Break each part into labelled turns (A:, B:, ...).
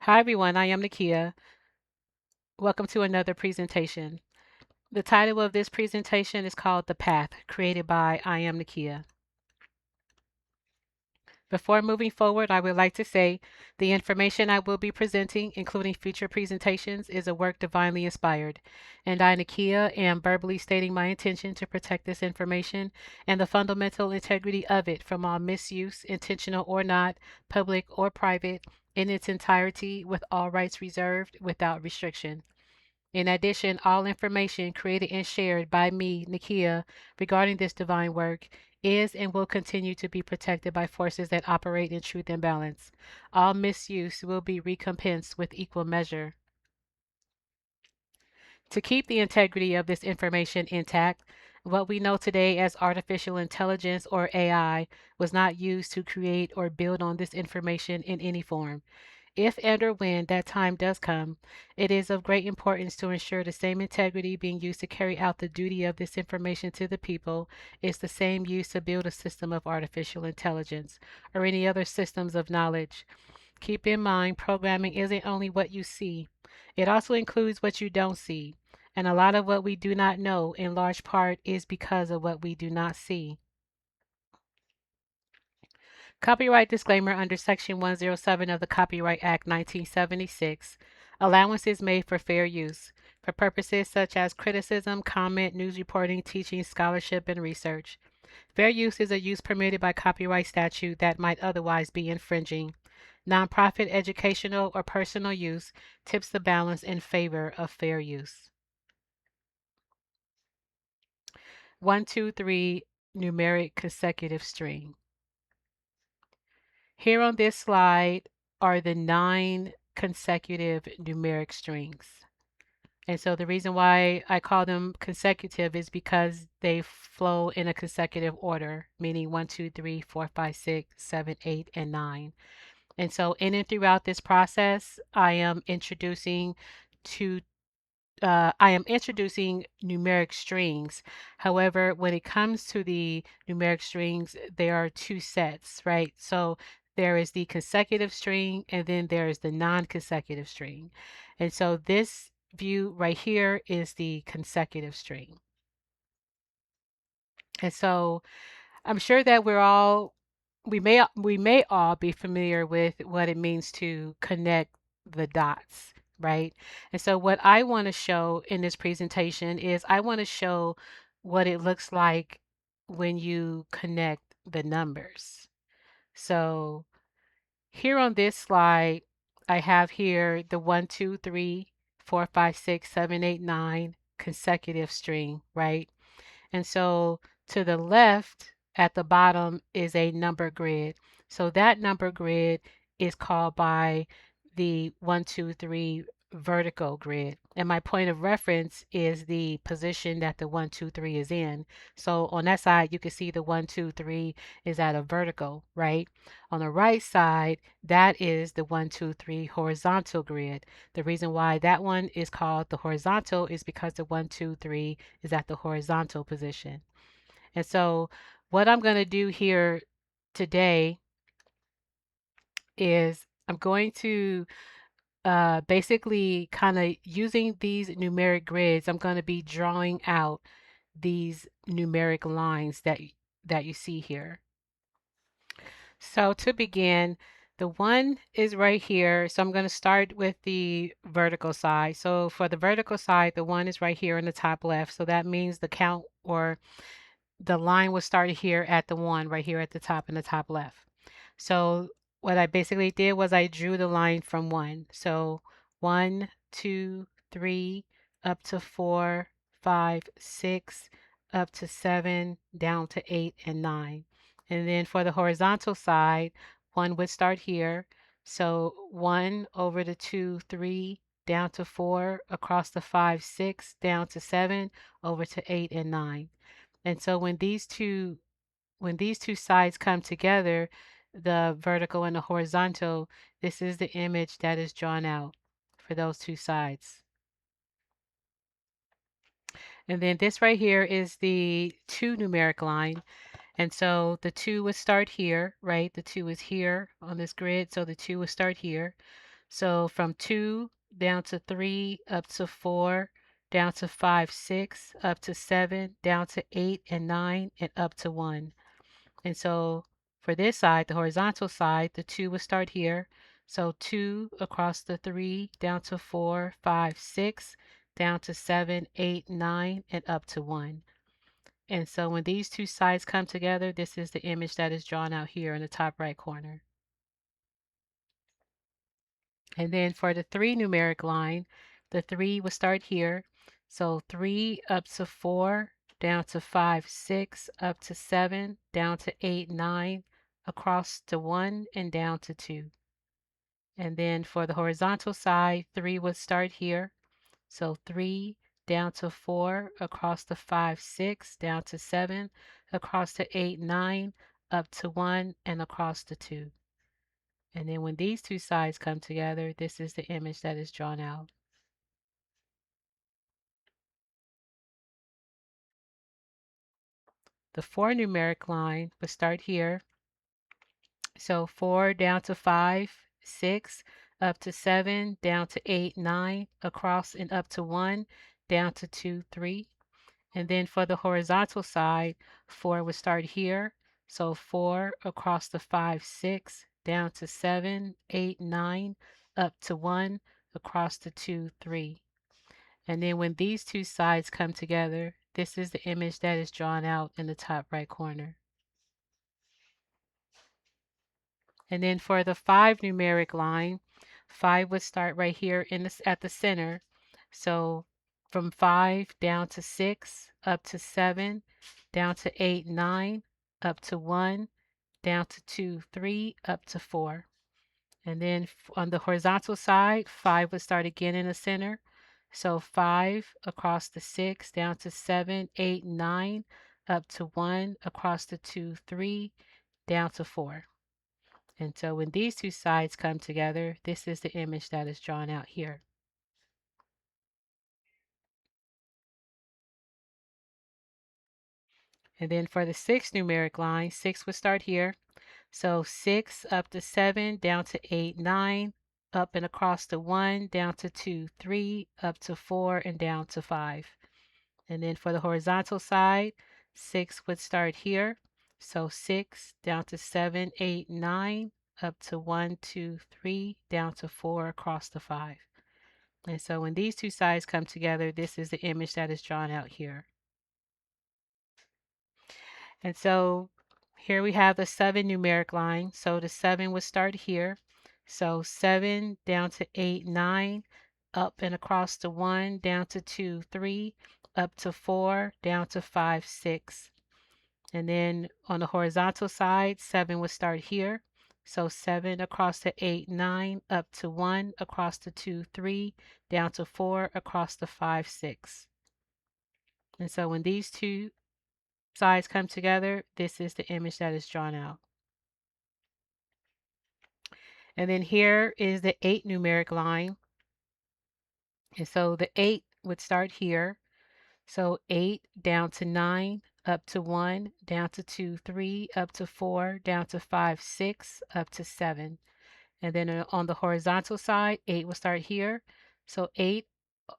A: Hi everyone, I am Nakia. Welcome to another presentation. The title of this presentation is called The Path, created by I am Nakia. Before moving forward, I would like to say the information I will be presenting, including future presentations, is a work divinely inspired, and I, Nakia, am verbally stating my intention to protect this information and the fundamental integrity of it from all misuse, intentional or not, public or private, in its entirety, with all rights reserved, without restriction. In addition, all information created and shared by me, Nakia, regarding this divine work is and will continue to be protected by forces that operate in truth and balance. All misuse will be recompensed with equal measure. To keep the integrity of this information intact, what we know today as artificial intelligence or AI was not used to create or build on this information in any form. If and or when that time does come, it is of great importance to ensure the same integrity being used to carry out the duty of this information to the people is the same used to build a system of artificial intelligence or any other systems of knowledge. Keep in mind, programming isn't only what you see, it also includes what you don't see. And a lot of what we do not know, in large part, is because of what we do not see. Copyright disclaimer under Section 107 of the Copyright Act 1976. Allowance is made for fair use for purposes such as criticism, comment, news reporting, teaching, scholarship, and research. Fair use is a use permitted by copyright statute that might otherwise be infringing. Nonprofit, educational, or personal use tips the balance in favor of fair use. 1, 2, 3 numeric consecutive string. Here on this slide are the 9 consecutive numeric strings. And so the reason why I call them consecutive is because they flow in a consecutive order, meaning 1, 2, 3, 4, 5, 6, 7, 8, and 9. And so in and throughout this process, to I am introducing numeric strings. However, when it comes to the numeric strings, there are two sets, right? So there is the consecutive string and then there is the non-consecutive string. And so this view right here is the consecutive string. And so I'm sure that we may all be familiar with what it means to connect the dots, right? And so what I want to show in this presentation is I want to show what it looks like when you connect the numbers. So here on this slide, I have here the 1, 2, 3, 4, 5, 6, 7, 8, 9 consecutive string, right? And so to the left at the bottom is a number grid. So that number grid is called by the 1, 2, 3 vertical grid. And my point of reference is the position that the 1, 2, 3 is in. So on that side, you can see the 1, 2, 3 is at a vertical, right? On the right side, that is the 1, 2, 3 horizontal grid. The reason why that one is called the horizontal is because the 1, 2, 3 is at the horizontal position. And so what I'm going to do here today is I'm going to basically kind of using these numeric grids, I'm going to be drawing out these numeric lines that you see here. So to begin, the 1 is right here. So I'm going to start with the vertical side. So for the vertical side, the 1 is right here in the top left. So that means the count or the line was started here at the 1 right here at the top in the top left. So what I basically did was I drew the line from 1. So 1, 2, 3, up to 4, 5, 6, up to 7, down to 8 and 9. And then for the horizontal side, 1 would start here. So 1 over the 2, 3, down to 4, across the 5, 6, down to 7, over to 8 and 9. And so when these two sides come together, the vertical and the horizontal, this is the image that is drawn out for those two sides. And then this right here is the 2 numeric line. And so the 2 would start here, right? The 2 is here on this grid, so the 2 would start here. So from 2 down to 3, up to 4, down to 5, 6, up to 7, down to 8 and 9, and up to 1. And so for this side, the horizontal side, the 2 will start here. So 2 across the 3, down to 4, 5, 6, down to 7, 8, 9, and up to 1. And so when these two sides come together, this is the image that is drawn out here in the top right corner. And then for the 3 numeric line, the 3 will start here. So 3 up to 4, down to 5, 6, up to 7, down to 8, 9, across to 1, and down to 2. And then for the horizontal side, 3 would start here. So 3 down to 4, across to 5, 6, down to 7, across to 8, 9, up to 1, and across to 2. And then when these two sides come together, this is the image that is drawn out. The 4 numeric line would start here. So 4 down to 5, 6, up to 7, down to 8, 9, across and up to 1, down to 2, 3. And then for the horizontal side, 4 would start here. So 4 across the 5, 6, down to 7, 8, 9, up to 1, across the 2, 3. And then when these two sides come together, this is the image that is drawn out in the top right corner. And then for the 5 numeric line, 5 would start right here in this at the center. So from 5 down to 6, up to 7, down to 8, 9, up to 1, down to 2, 3, up to 4. And then on the horizontal side, 5 would start again in the center. So 5 across the 6, down to 7, 8, 9, up to 1, across the 2, 3, down to 4. And so when these two sides come together, this is the image that is drawn out here. And then for the 6 numeric line, 6 would start here. So 6 up to 7, down to 8, 9, up and across to 1, down to 2, 3, up to 4, and down to 5. And then for the horizontal side, 6 would start here. So 6 down to 7, 8, 9, up to 1, 2, 3, down to 4, across to 5. And so when these two sides come together, this is the image that is drawn out here. And so here we have the 7 numeric line. So the 7 would start here. So 7 down to 8, 9, up and across to 1, down to 2, 3, up to 4, down to 5, 6. And then on the horizontal side, 7 would start here. So 7 across to 8, 9, up to 1, across to 2, 3, down to 4, across to 5, 6. And so when these two sides come together, this is the image that is drawn out. And then here is the 8 numeric line. And so the 8 would start here. So 8 down to 9, up to 1, down to 2, 3, up to 4, down to 5, 6, up to 7. And then on the horizontal side, 8 will start here. So 8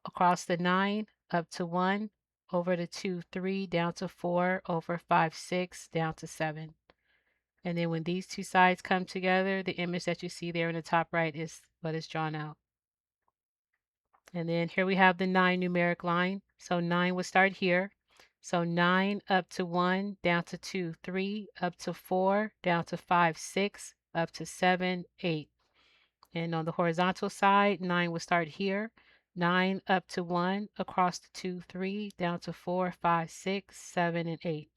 A: across the 9, up to 1, over to 2, 3, down to 4, over 5, 6, down to 7. And then when these two sides come together, the image that you see there in the top right is what is drawn out. And then here we have the 9 numeric line. So 9 will start here. So 9 up to 1, down to 2, 3, up to 4, down to 5, 6, up to 7, 8. And on the horizontal side, 9 will start here. 9 up to 1, across to 2, 3, down to 4, 5, 6, 7, and 8.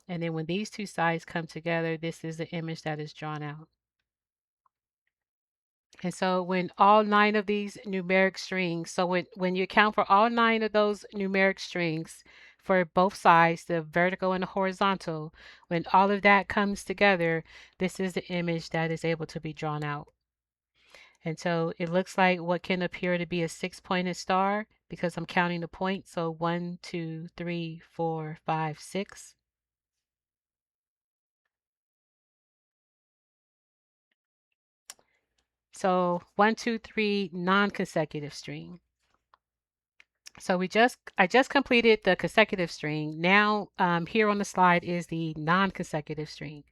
A: And then when these two sides come together, this is the image that is drawn out. And so when all 9 of these numeric strings, so when you account for all 9 of those numeric strings for both sides, the vertical and the horizontal, when all of that comes together, this is the image that is able to be drawn out. And so it looks like what can appear to be a 6-pointed star because I'm counting the points. So 1, 2, 3, 4, 5, 6. So 1, 2, 3 non-consecutive string. So I just completed the consecutive string. Now here on the slide is the non-consecutive string.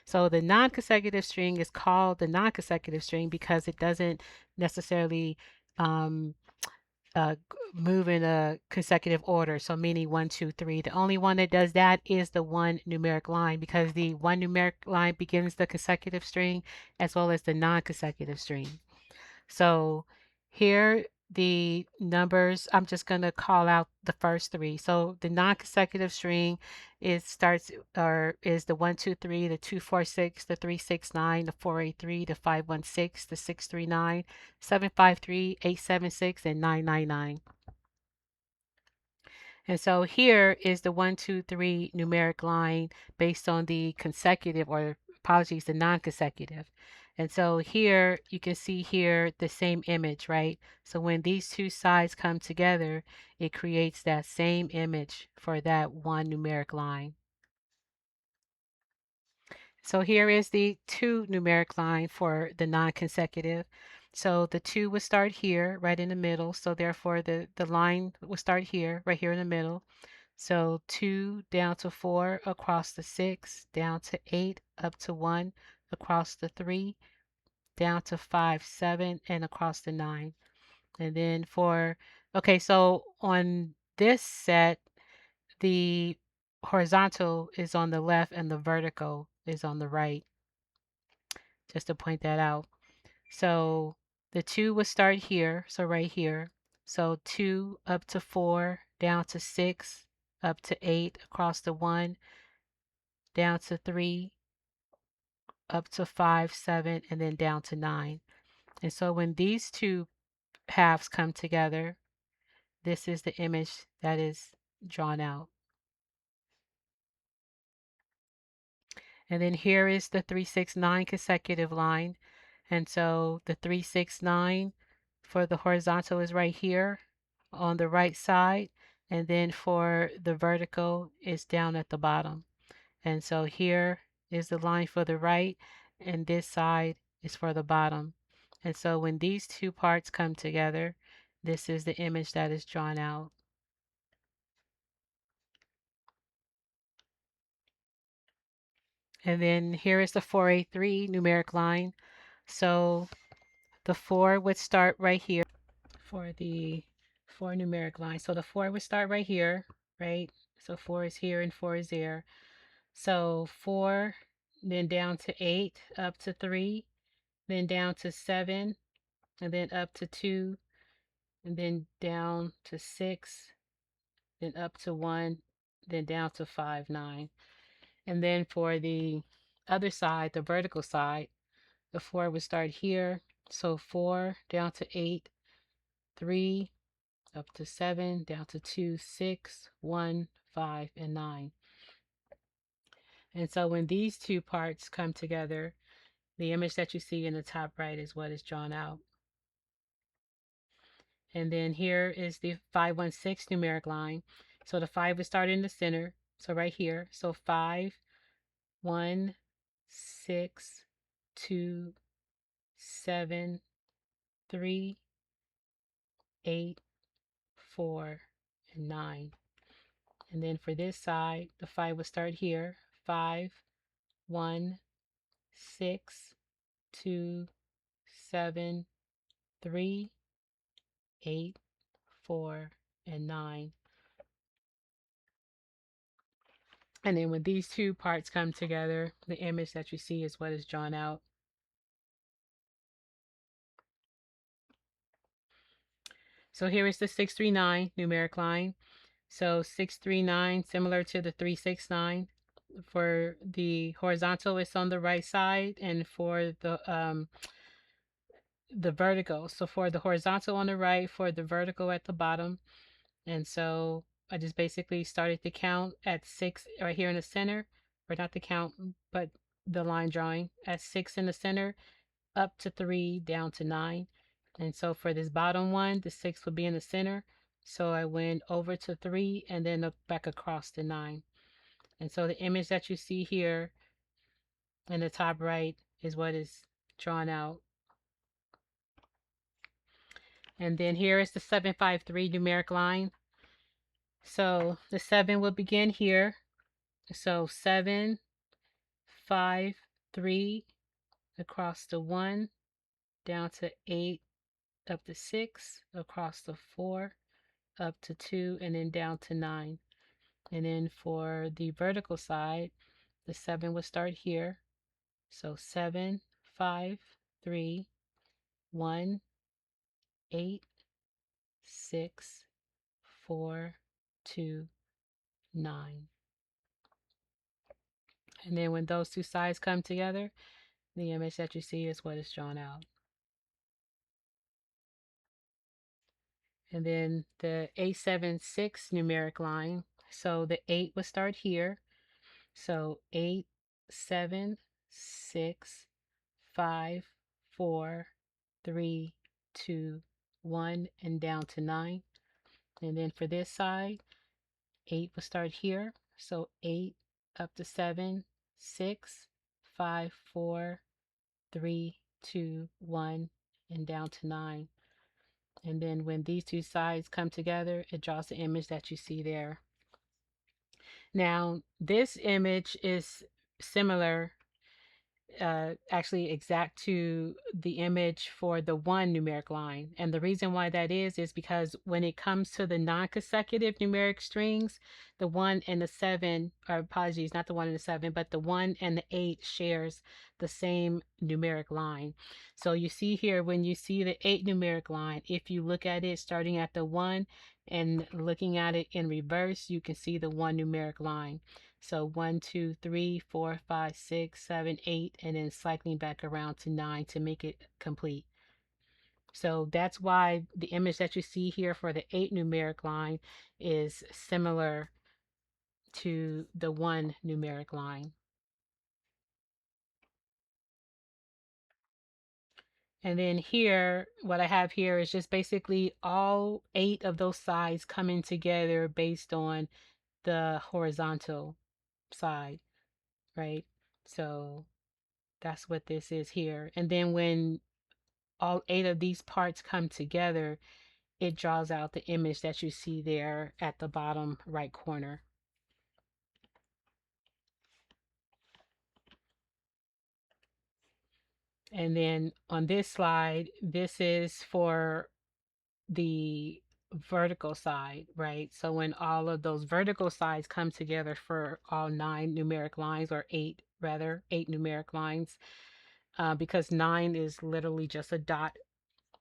A: So the non-consecutive string is called the non-consecutive string because it doesn't necessarily um, move in a consecutive order. So meaning 1, 2, 3. The only one that does that is the one numeric line because the one numeric line begins the consecutive string as well as the non-consecutive string. So here the numbers, I'm just going to call out the first three. So the non-consecutive string is the 1, 2, 3, the 2, 4, 6, the 3, 6, 9, the 4, 8, 3, the 5, 1, 6, the 6, 3, 9, 7, 5, 3, 8, 7, 6, and 9, 9, 9. And so here is the 1, 2, 3 numeric line based on the consecutive, or apologies, the non-consecutive. And so here you can see here the same image, right? So when these two sides come together, it creates that same image for that one numeric line. So here is the 2 numeric line for the non-consecutive. So the 2 would start here, right in the middle. So therefore the line will start here, right here in the middle. So 2 down to 4 across the 6, down to 8, up to 1, across the 3, down to 5, 7, and across the 9. And then okay, so on this set, the horizontal is on the left and the vertical is on the right, just to point that out. So the 2 will start here, so right here. So 2 up to 4, down to 6, up to 8, across the 1, down to 3, up to 5, 7, and then down to 9. And so when these two halves come together, this is the image that is drawn out. And then here is the 3, 6, 9 consecutive line. And so the 3, 6, 9 for the horizontal is right here on the right side. And then for the vertical is down at the bottom. And so here is the line for the right, and this side is for the bottom. And so when these two parts come together, this is the image that is drawn out. And then here is the 483 numeric line. So the 4 would start right here for the 4 numeric line. So the 4 would start right here, right? So 4 is here and 4 is there. So 4, then down to 8, up to 3, then down to 7, and then up to 2, and then down to 6, then up to 1, then down to 5, 9. And then for the other side, the vertical side, the 4 would start here. So 4, down to 8, 3, up to 7, down to 2, 6, 1, 5, and 9. And so when these two parts come together, the image that you see in the top right is what is drawn out. And then here is the 516 numeric line. So the 5 would start in the center. So right here. So 5, 1, 6, 2, 7, 3, 8, 4, and 9. And then for this side, the 5 would start here. 5, 1, 6, 2, 7, 3, 8, 4, and 9. And then when these two parts come together, the image that you see is what is drawn out. So here is the 639 numeric line. So 639, similar to the 369. For the horizontal, it's on the right side, and for the vertical. So for the horizontal on the right, for the vertical at the bottom. And so I just basically started to count at 6 right here in the center, or not the count, but the line drawing at 6 in the center, up to 3, down to 9. And so for this bottom one, the 6 would be in the center. So I went over to 3 and then back across to 9. And so the image that you see here in the top right is what is drawn out. And then here is the 753 numeric line. So the 7 will begin here. So 7, 5, 3 across the 1, down to 8, up to 6, across the 4, up to 2, and then down to 9. And then for the vertical side, the 7 will start here. So 7, 5, 3, 1, 8, 6, 4, 2, 9. And then when those two sides come together, the image that you see is what is drawn out. And then the 876 numeric line. So the 8 will start here. So 8, 7, 6, 5, 4, 3, 2, 1, and down to 9. And then for this side, 8 will start here. So 8 up to 7, 6, 5, 4, 3, 2, 1, and down to 9. And then when these two sides come together, it draws the image that you see there. Now, this image is similar, actually exact to the image for the 1 numeric line. And the reason why that is because when it comes to the non-consecutive numeric strings, the 1 and the 7, or apologies, not the 1 and the 7, but the 1 and the 8 shares the same numeric line. So you see here, when you see the 8 numeric line, if you look at it starting at the 1 and looking at it in reverse, you can see the 1 numeric line. So 1, 2, 3, 4, 5, 6, 7, 8, and then cycling back around to 9 to make it complete. So that's why the image that you see here for the 8 numeric line is similar to the 1 numeric line. And then here, what I have here is just basically all 8 of those sides coming together based on the horizontal side, right? So that's what this is here. And then when all 8 of these parts come together, it draws out the image that you see there at the bottom right corner. And then on this slide, this is for the vertical side, right? So when all of those vertical sides come together for all 9 numeric lines, or 8 rather, 8 numeric lines, because 9 is literally just a dot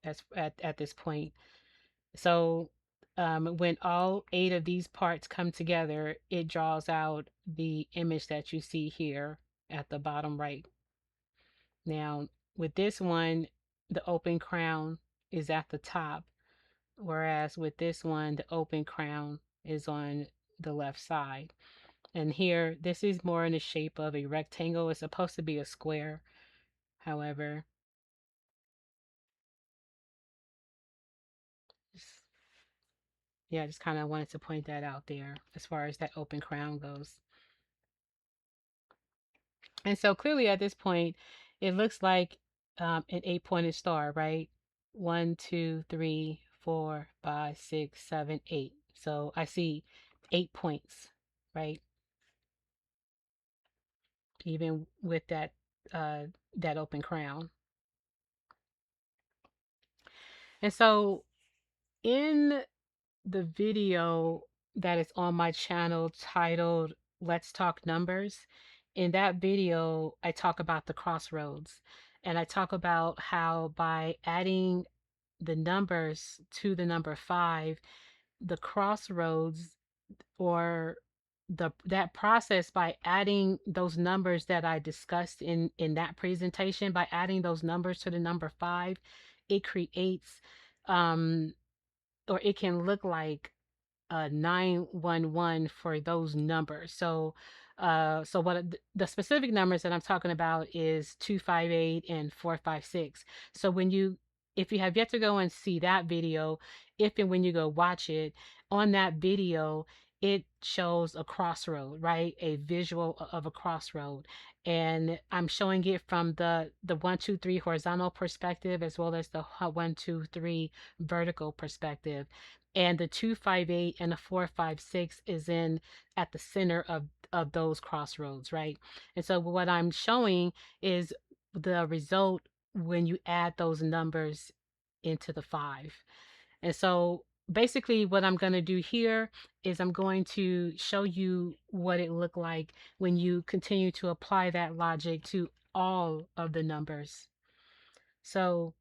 A: at this point. So when all 8 of these parts come together, it draws out the image that you see here at the bottom right. Now, with this one, the open crown is at the top, whereas with this one, the open crown is on the left side. And here, this is more in the shape of a rectangle. It's supposed to be a square, however. Yeah, I just kind of wanted to point that out there as far as that open crown goes. And so clearly at this point, it looks like an 8-pointed star, right? 1, 2, 3, 4, 5, 6, 7, 8. So I see 8 points, right? Even with that open crown. And so in the video that is on my channel titled Let's Talk Numbers, in that video, I talk about the crossroads, and I talk about how by adding the numbers to the number 5, the crossroads, or that process, by adding those numbers that I discussed in that presentation, by adding those numbers to the number 5, it creates or it can look like 911 for those numbers. So so what the specific numbers that I'm talking about is 258 and 456. So if you have yet to go and see that video, if and when you go watch it, on that video, it shows a crossroad, right? A visual of a crossroad. And I'm showing it from the 1, 2, 3 horizontal perspective, as well as the 1, 2, 3 vertical perspective. And the 2, 5, 8 and the 4, 5, 6 is in at the center of those crossroads, right? And so what I'm showing is the result when you add those numbers into the 5. And so basically what I'm going to do here is I'm going to show you what it looked like when you continue to apply that logic to all of the numbers. So,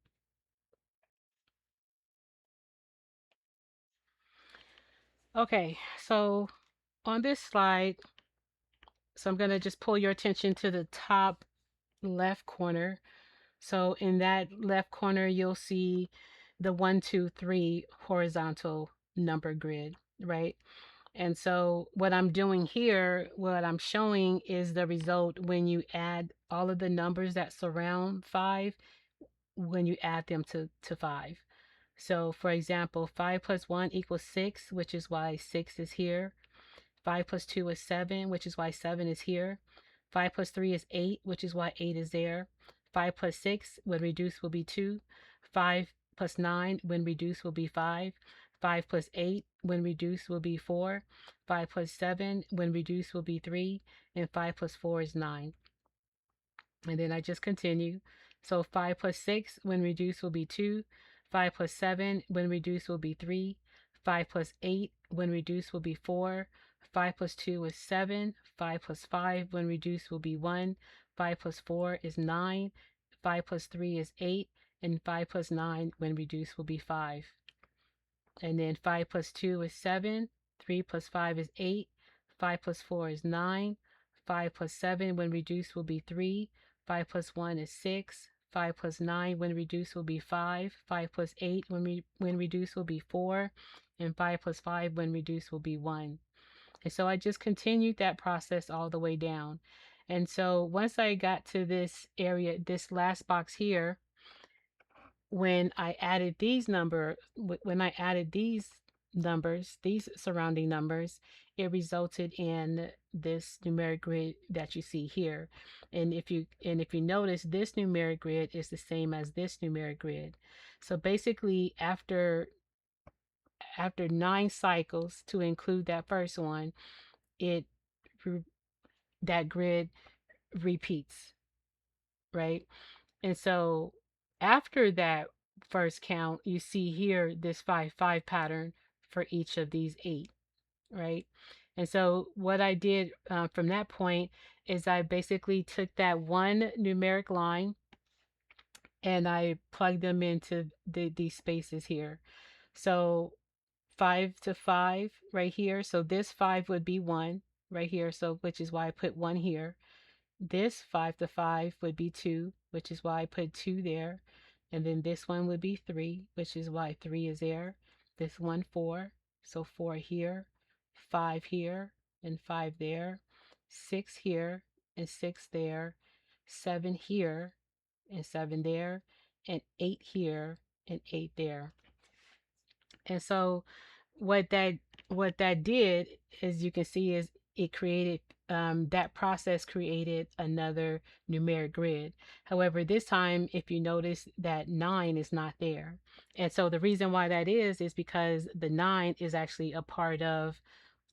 A: okay, so on this slide, so I'm going to just pull your attention to the top left corner. So in that left corner, you'll see the 1, 2, 3 horizontal number grid, right? And so what I'm doing here, what I'm showing is the result when you add all of the numbers that surround 5, when you add them to 5. So for example, 5 plus 1 equals 6, which is why 6 is here. 5 plus 2 is 7, which is why 7 is here. 5 plus 3 is 8, which is why 8 is there. 5 plus 6, when reduced, will be 2. 5 plus 9, when reduced, will be 5. 5 plus 8, when reduced, will be 4. 5 plus 7, when reduced, will be 3. And 5 plus 4 is 9. And then I just continue. So 5 plus 6, when reduced, will be 2. 5 plus 7, when reduced, will be 3. 5 plus 8, when reduced, will be 4. 5 plus 2 is 7. 5 plus 5, when reduced, will be 1. 5 plus 4 is 9. 5 plus 3 is 8. And 5 plus 9, when reduced, will be 5. And then 5 plus 2 is 7. 3 plus 5 is 8. 5 plus 4 is 9. 5 plus 7 when reduced will be 3. 5 plus 1 is 6. 5 plus 9 when reduced will be 5. 5 plus 8 when reduced will be 4. And 5 plus 5 when reduced will be 1. And so I just continued that process all the way down. And so once I got to this area, this last box here, when I added these numbers, these surrounding numbers, it resulted in this numeric grid that you see here. And if you notice, this numeric grid is the same as this numeric grid. So basically, after 9 cycles, to include that first one, it that grid repeats, right? And so after that first count, you see here this 5, 5 pattern for each of these 8, right? And so what I did from that point is I basically took that one numeric line and I plugged them into these spaces here. So 5 to 5 right here. So this 5 would be 1 right here. So which is why I put 1 here. This 5 to 5 would be 2, which is why I put 2 there. And then this one would be 3, which is why 3 is there. This one 4, so 4 here, 5 here, and 5 there. 6 here, and 6 there. 7 here, and 7 there. And 8 here, and 8 there. And so what that did, as you can see, is it created that process created another numeric grid. However, this time, if you notice that 9 is not there. And so the reason why that is because the 9 is actually a part of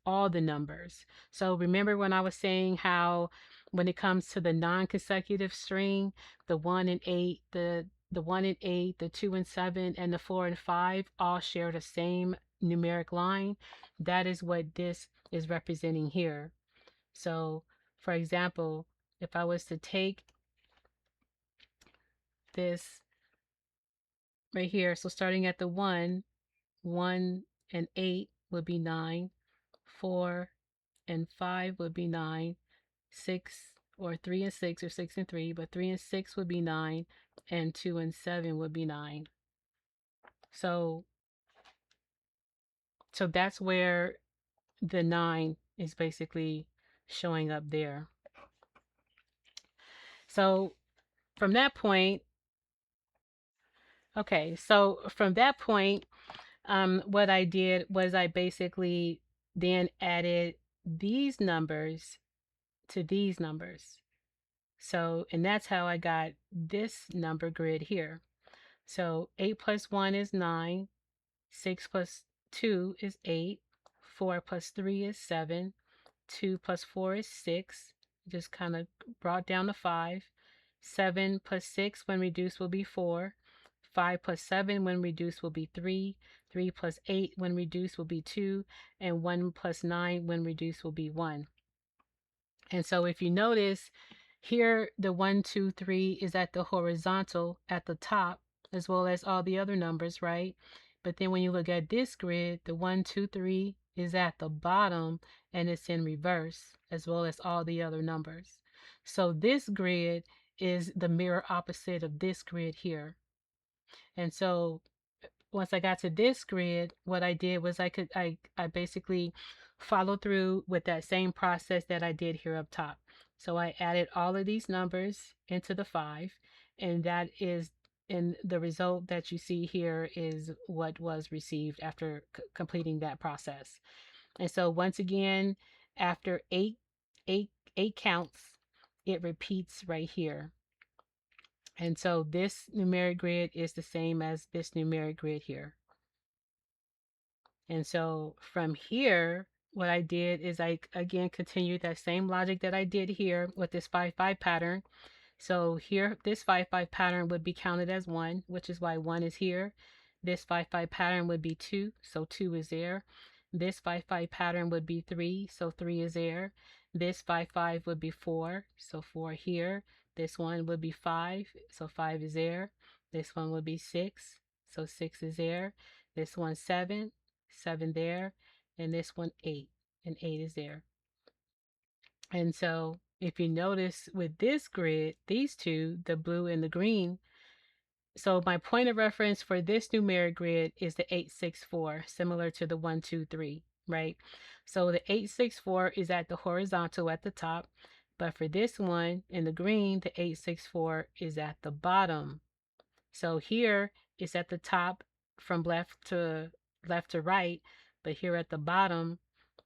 A: all the numbers. So remember when I was saying how when it comes to the non-consecutive string, the 1 and 8, the 1 and 8, the 2 and 7, and the 4 and 5 all share the same numeric line. That is what this is representing here. So for example, if I was to take this right here, so starting at the 1, 1 and 8 would be 9, 4 and 5 would be 9, 6 or 3 and 6 or 6 and 3, but 3 and 6 would be 9 and 2 and 7 would be 9. So that's where the 9 is basically showing up there. So from that point, okay, so from that point, what I did was I basically then added these numbers to these numbers. So, and that's how I got this number grid here. So 8 plus 1 is 9, 6 plus 2 is 8, 4 plus 3 is 7, 2 plus 4 is 6. Just kind of brought down to 5. 7 plus 6 when reduced will be 4. 5 plus 7 when reduced will be 3. 3 plus 8 when reduced will be 2. And 1 plus 9 when reduced will be 1. And so if you notice here, the 1, 2, 3 is at the horizontal at the top, as well as all the other numbers, right? But then when you look at this grid, the 1, 2, 3 is at the bottom and it's in reverse, as well as all the other numbers. So this grid is the mirror opposite of this grid here. And so once I got to this grid, what I did was I basically followed through with that same process that I did here up top. So I added all of these numbers into the 5, and that is, and the result that you see here is what was received after completing that process. And so once again, after eight counts, it repeats right here. And so this numeric grid is the same as this numeric grid here. And so from here, what I did is I again continued that same logic that I did here with this 5-5 pattern. So here, this 5-5 pattern would be counted as 1, which is why 1 is here. This 5-5 pattern would be 2, so 2 is there. This 5-5 pattern would be 3, so 3 is there. This 5-5 would be 4, so 4 here. This one would be 5, so 5 is there. This one would be 6, so 6 is there. This one 7, 7 there. And this one 8, and 8 is there. And so if you notice with this grid, these two, the blue and the green, so my point of reference for this numeric grid is the 864, similar to the 1, 2, 3, right? So the 864 is at the horizontal at the top, but for this one in the green, the 864 is at the bottom. So here it's at the top from left to right, but here at the bottom,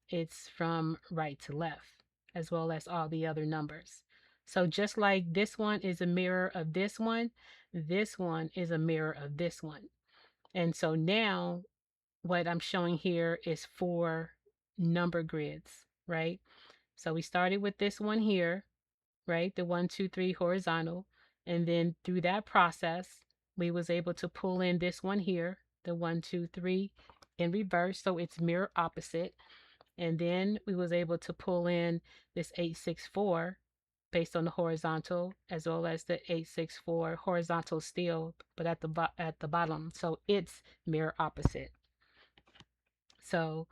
A: it's from right to left, as well as all the other numbers. So just like this one is a mirror of this one is a mirror of this one. And so now what I'm showing here is 4 number grids, right? So we started with this one here, right? The 1, 2, 3 horizontal. And then through that process, we was able to pull in this one here, the 1, 2, 3 in reverse. So it's mirror opposite. And then we was able to pull in this 864 based on the horizontal, as well as the 864 horizontal still, but at the bottom. So it's mirror opposite. So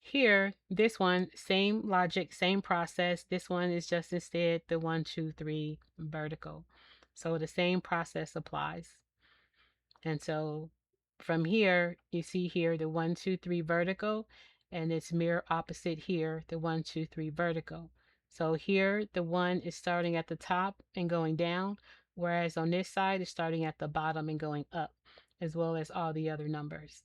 A: here, this one, same logic, same process. This one is just instead the 1, 2, 3 vertical. So the same process applies. And so from here, you see here the 1, 2, 3 vertical, and it's mirror opposite here, the 1, 2, 3 vertical. So here, the 1 is starting at the top and going down, whereas on this side, it's starting at the bottom and going up, as well as all the other numbers.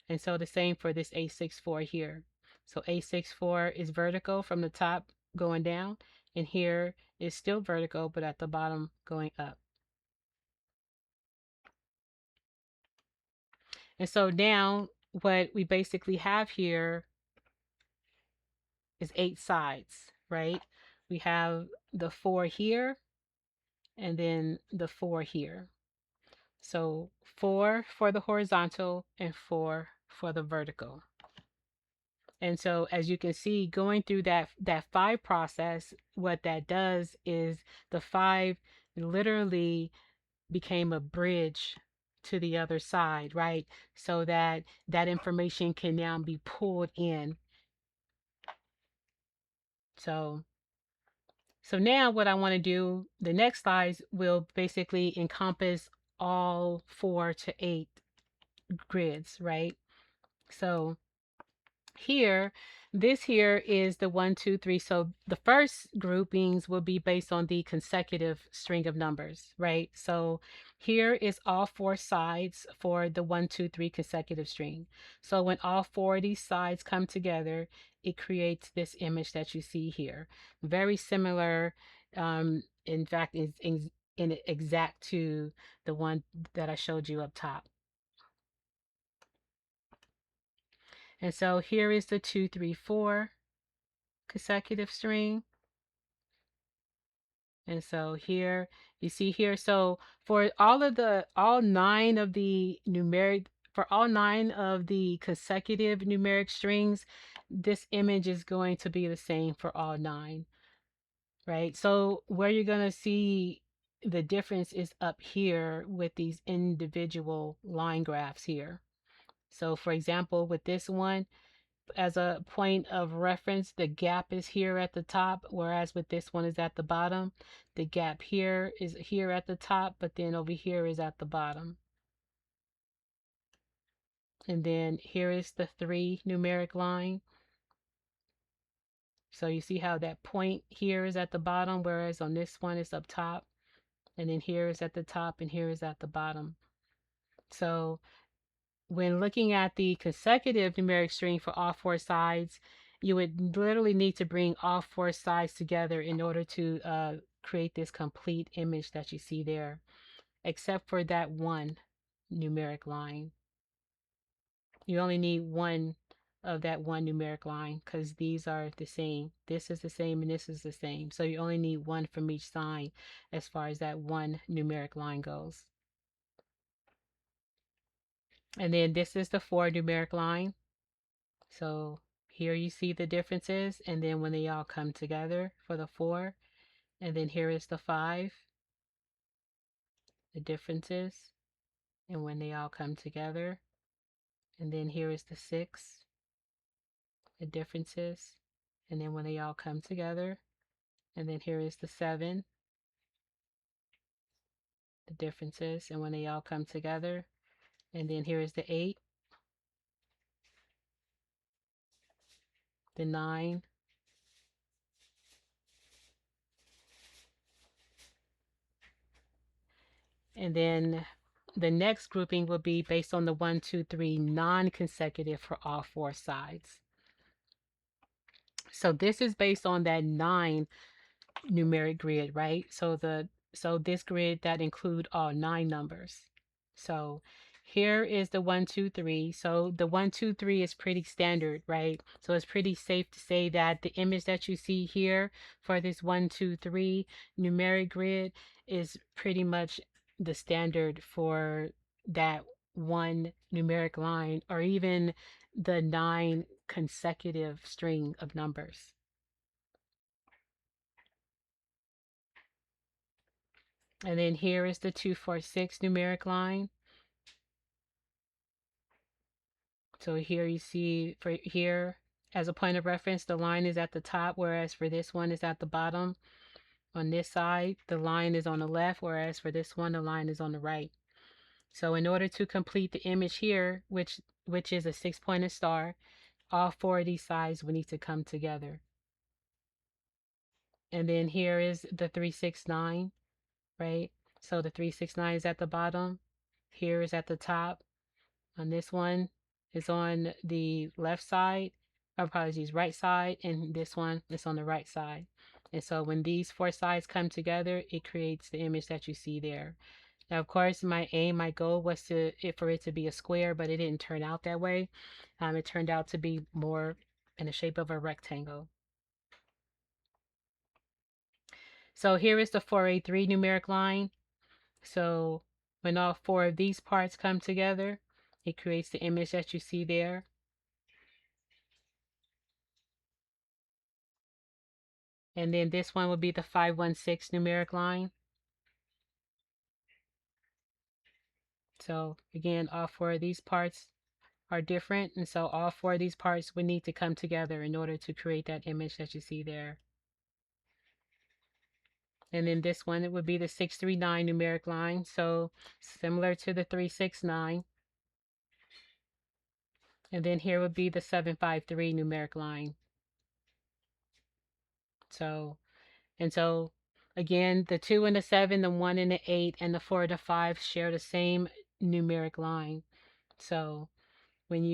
A: And so the same for this 864 here. So 864 is vertical from the top going down, and here is still vertical, but at the bottom going up. And so now what we basically have here is 8 sides, right? We have the 4 here and then the 4 here. So 4 for the horizontal and 4 for the vertical. And so as you can see, going through that 5 process, what that does is the 5 literally became a bridge to the other side, right? So that that information can now be pulled in. So now what I want to do, the next slides will basically encompass all 4 to 8 grids, right? So here, this here is the 1, 2, 3. So the first groupings will be based on the consecutive string of numbers, right? So here is all four sides for the 1, 2, 3 consecutive string. So when all four of these sides come together, it creates this image that you see here. Very similar, in fact, is in exact to the one that I showed you up top. And so here is the 2, 3, 4 consecutive string. And so here you see here, so for all nine of the numeric, for all nine of the consecutive numeric strings, this image is going to be the same for all nine, right? So where you're going to see the difference is up here with these individual line graphs here. So for example, with this one, as a point of reference, the gap is here at the top, whereas with this one is at the bottom. The gap here is here at the top, but then over here is at the bottom. And then here is the 3 numeric line. So you see how that point here is at the bottom, whereas on this one it's up top. And then here is at the top and here is at the bottom. So when looking at the consecutive numeric string for all four sides, you would literally need to bring all four sides together in order to create this complete image that you see there, except for that one numeric line. You only need one of that one numeric line because these are the same. This is the same and this is the same. So you only need one from each side as far as that one numeric line goes. And then this is the 4 numeric line. So here you see the differences, and then when they all come together for the 4, and then here is the 5, the differences, and when they all come together, and then here is the 6, the differences, and then when they all come together, and then here is the 7, the differences, and when they all come together, and then here is the 8, the 9, and then the next grouping will be based on the 1, 2, 3 non-consecutive for all four sides. So this is based on that 9 numeric grid, right? So this grid that include all 9 numbers. So here is the 1, 2, 3. So the 1, 2, 3 is pretty standard, right? So it's pretty safe to say that the image that you see here for this 1, 2, 3 numeric grid is pretty much the standard for that one numeric line, or even the 9 consecutive string of numbers. And then here is the 2, 4, 6 numeric line. So here you see, for here, as a point of reference, the line is at the top, whereas for this one is at the bottom. On this side, the line is on the left, whereas for this one, the line is on the right. So in order to complete the image here, which is a 6-pointed star, all 4 of these sides will need to come together. And then here is the 3, 6, 9, right? So the 3, 6, 9 is at the bottom. Here is at the top. On this one is on the left side, apologies, right side, and this one is on the right side. And so when these 4 sides come together, it creates the image that you see there. Now, of course, my goal was for it to be a square, but it didn't turn out that way. It turned out to be more in the shape of a rectangle. So here is the 4A3 numeric line. So when all 4 of these parts come together, it creates the image that you see there. And then this one would be the 516 numeric line. So again, all 4 of these parts are different. And so all 4 of these parts would need to come together in order to create that image that you see there. And then this one, it would be the 639 numeric line. So similar to the 369. And then here would be the 753 numeric line. So, and so again, the 2 and the 7, the 1 and the 8, and the 4 and the 5 share the same numeric line. So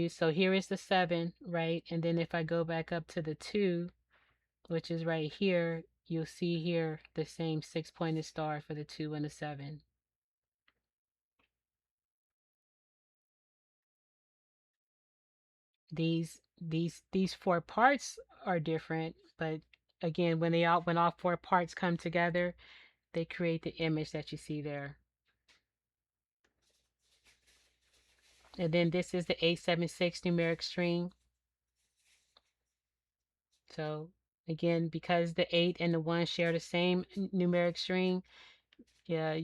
A: so here is the 7, right? And then if I go back up to the 2, which is right here, you'll see here the same 6-pointed star for the 2 and the 7. These 4 parts are different, but again, when all 4 parts come together, they create the image that you see there. And then this is the 876 numeric string. So again, because the 8 and the 1 share the same numeric string, yeah,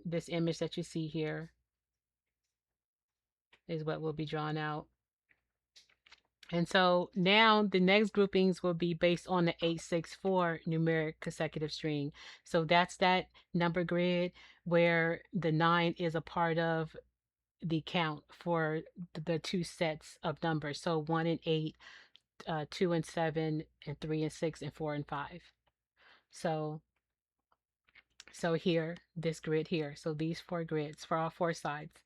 A: this image that you see here is what will be drawn out. And so now the next groupings will be based on the 864 numeric consecutive string. So that's that number grid where the 9 is a part of the count for the two sets of numbers. So 1 and 8, 2 and 7, and 3 and 6, and 4 and 5. So here, this grid here. So these 4 grids for all 4 sides.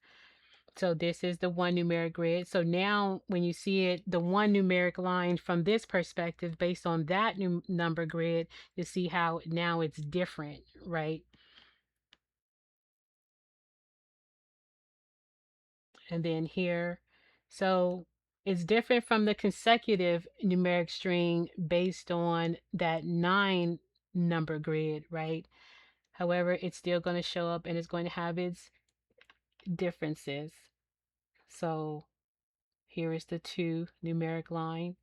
A: So this is the 1 numeric grid. So now when you see it, the 1 numeric line from this perspective, based on that number grid, you see how now it's different, right? And then here, so it's different from the consecutive numeric string based on that 9 number grid, right? However, it's still going to show up and it's going to have its differences. So here is the 2 numeric line.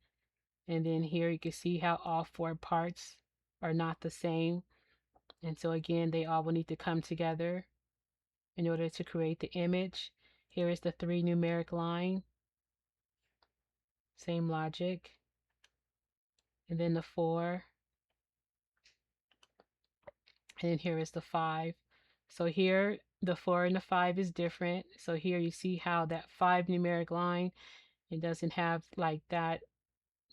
A: And then here you can see how all 4 parts are not the same. And so again, they all will need to come together in order to create the image. Here is the 3 numeric line. Same logic. And then the 4. And then here is the 5. So here, the 4 and the 5 is different. So here you see how that 5 numeric line, it doesn't have like that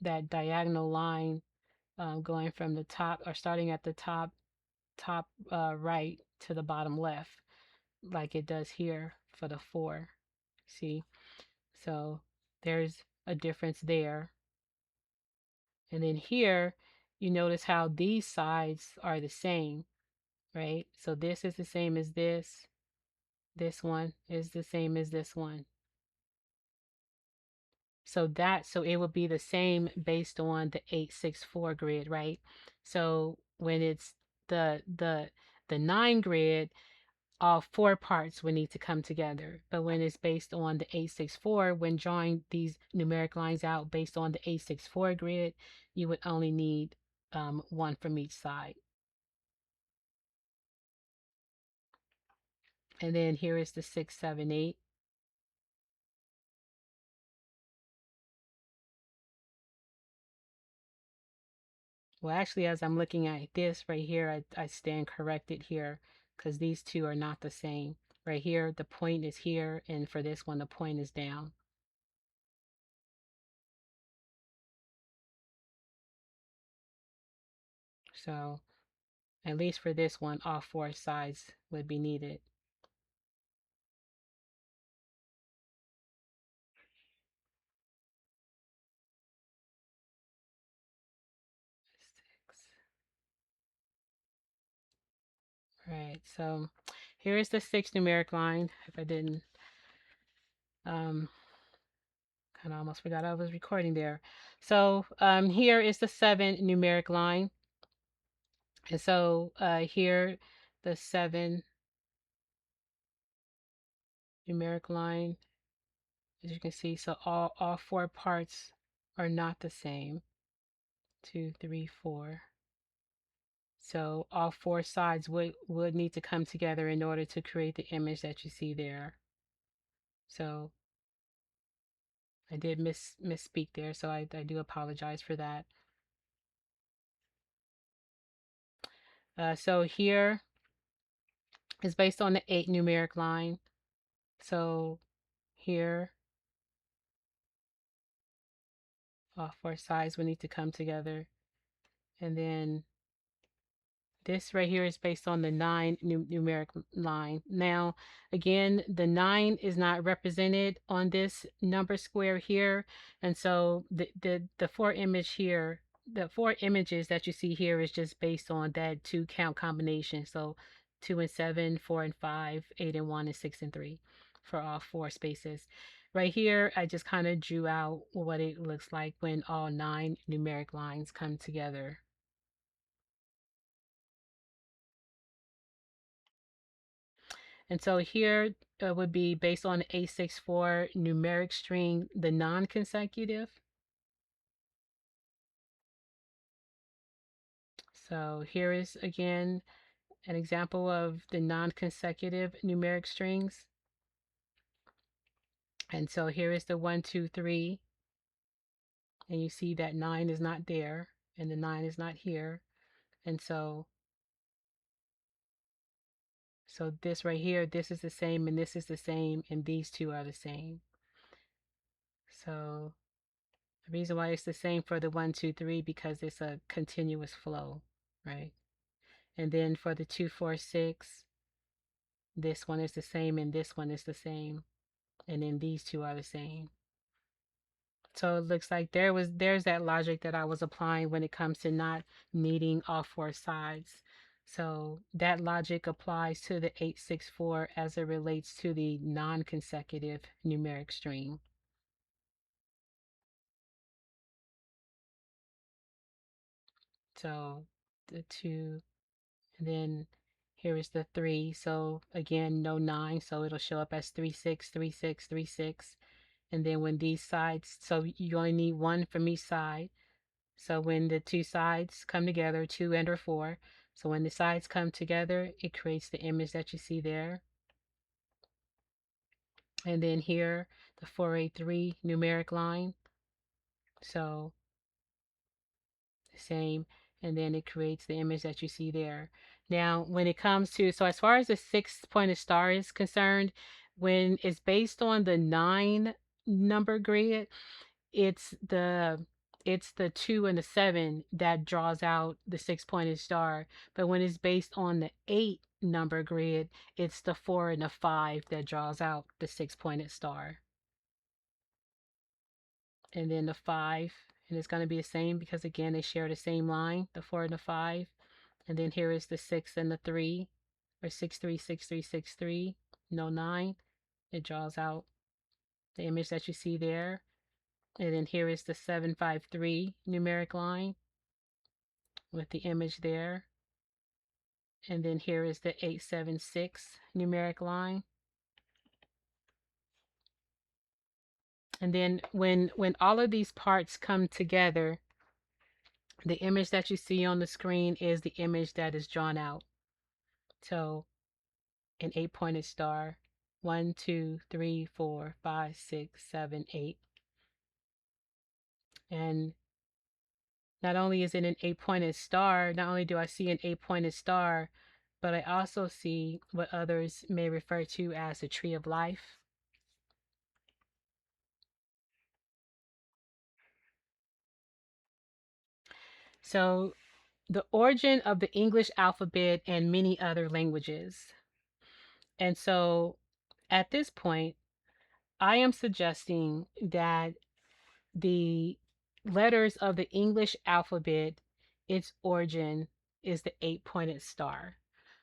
A: diagonal line going from the top or starting at the top right to the bottom left like it does here for the 4. See? So there's a difference there. And then here, you notice how these sides are the same, right? So this is the same as this. This one is the same as this one. So it would be the same based on the 864 grid, right? So when it's the 9 grid, all 4 parts would need to come together. But when it's based on the 864, when drawing these numeric lines out based on the 864 grid, you would only need 1 from each side. And then here is the 6, 7, 8. Well, actually, as I'm looking at this right here, I stand corrected here because these two are not the same. Right here, the point is here, and for this one, the point is down. So at least for this one, all 4 sides would be needed. Right, so here is the 6 numeric line. If I didn't, kind of almost forgot I was recording there. So here is the 7 numeric line. And so here, the 7 numeric line, as you can see, so all 4 parts are not the same. 2, 3, 4. So all 4 sides would need to come together in order to create the image that you see there. So I did misspeak there, so I do apologize for that. So here is based on the 8 numeric line. So here All four sides will need to come together. And then this right here is based on the 9 numeric line. Now, again, the 9 is not represented on this number square here. And so the four image here, the four images that you see here is just based on that 2 count combination. So 2 and 7, 4 and 5, 8 and 1, and 6 and 3 for all four spaces. Right here, I just kind of drew out what it looks like when all 9 numeric lines come together. And so here would be based on the 864 numeric string, the non-consecutive. So here is again an example of the non-consecutive numeric strings. And so here is the 1, 2, 3. And you see that 9 is not there and the 9 is not here. And so this right here, this is the same and this is the same and these two are the same. So the reason why it's the same for the 1, 2, 3 because it's a continuous flow, right? And then for the 2, 4, 6, this one is the same and this one is the same. And then these two are the same. So it looks like there's that logic that I was applying when it comes to not needing all four sides. So that logic applies to the 864 as it relates to the non-consecutive numeric string. So the 2, and then here is the 3. So again, no 9, so it'll show up as 3, 6, 3, 6, 3, 6. And then when these sides, so you only need one from each side. So when the two sides come together, 2 and or 4, so when the sides come together, it creates the image that you see there. And then here, the 483 numeric line. So the same, and then it creates the image that you see there. Now, when it comes to, so as far as the 6-pointed star is concerned, when it's based on the 9 number grid, it's the 2 and the 7 that draws out the 6-pointed star. But when it's based on the 8 number grid, it's the 4 and the 5 that draws out the 6-pointed star. And then the 5, and it's going to be the same because again they share the same line, the 4 and the 5. And then here is the 6 and the 3, or 6, 3, 6, 3, 6, 3, no 9. It draws out the image that you see there. And then here is the 753 numeric line with the image there. And then here is the 876 numeric line. And then when all of these parts come together, the image that you see on the screen is the image that is drawn out. So an 8-pointed star, 1, 2, 3, 4, 5, 6, 7, 8. And not only is it an 8-pointed star, not only do I see an 8-pointed star, but I also see what others may refer to as the tree of life. So the origin of the English alphabet and many other languages. And so at this point, I am suggesting that the letters of the English alphabet, its origin is the 8-pointed star.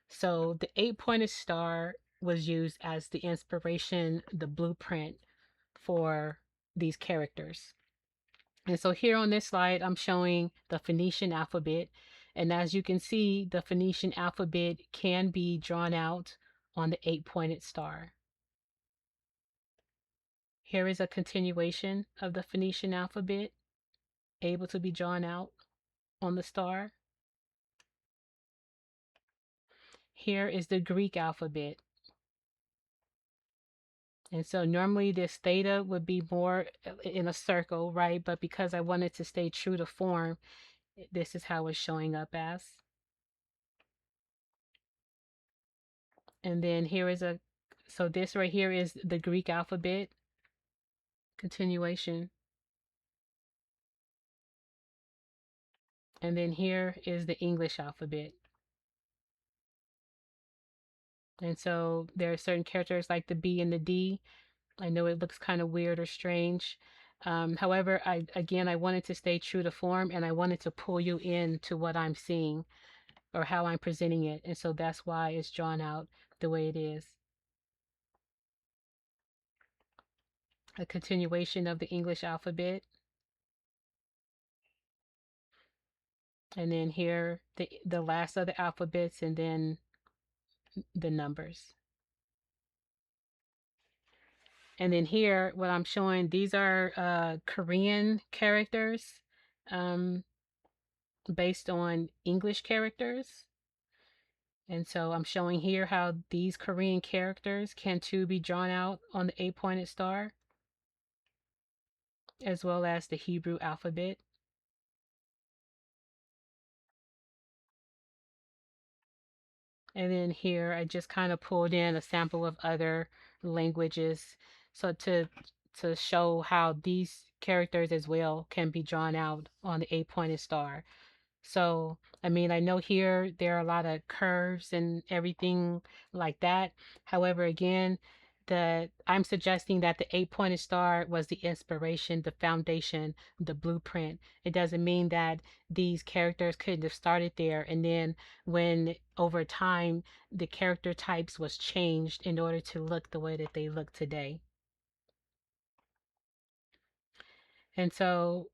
A: So the 8-pointed star was used as the inspiration, the blueprint for these characters. And so here on this slide, I'm showing the Phoenician alphabet. And as you can see, the Phoenician alphabet can be drawn out on the 8-pointed star. Here is a continuation of the Phoenician alphabet, able to be drawn out on the star. Here is the Greek alphabet. And so normally this theta would be more in a circle, right? But because I wanted to stay true to form, this is how it's showing up as. And then here is so this right here is the Greek alphabet continuation. And then here is the English alphabet. And so there are certain characters like the B and the D. I know it looks kind of weird or strange. However, I wanted to stay true to form, and I wanted to pull you into what I'm seeing or how I'm presenting it. And so that's why it's drawn out the way it is. A continuation of the English alphabet. And then here the last of the alphabets, and then the numbers. And then here, what I'm showing, these are Korean characters um, based on English characters. And so I'm showing here how these Korean characters can too be drawn out on the 8-pointed star, as well as the Hebrew alphabet. And then here I just kind of pulled in a sample of other languages, so to show how these characters as well can be drawn out on the 8-pointed star. So, I mean, I know here there are a lot of curves and everything like that. However, again, I'm suggesting that the 8-pointed star was the inspiration, the foundation, the blueprint. It doesn't mean that these characters couldn't have started there, and then when over time the character types was changed in order to look the way that they look today. And so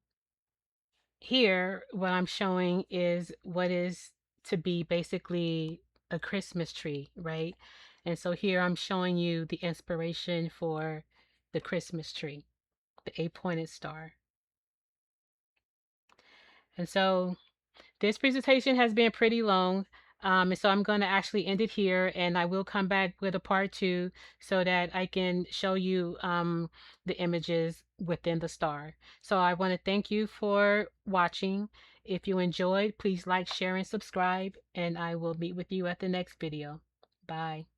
A: here, what I'm showing is what is to be basically a Christmas tree, right? And so here I'm showing you the inspiration for the Christmas tree, the 8-pointed star. And so this presentation has been pretty long. And so I'm going to actually end it here, and I will come back with a part 2 so that I can show you the images within the star. So I want to thank you for watching. If you enjoyed, please like, share, and subscribe, and I will meet with you at the next video. Bye.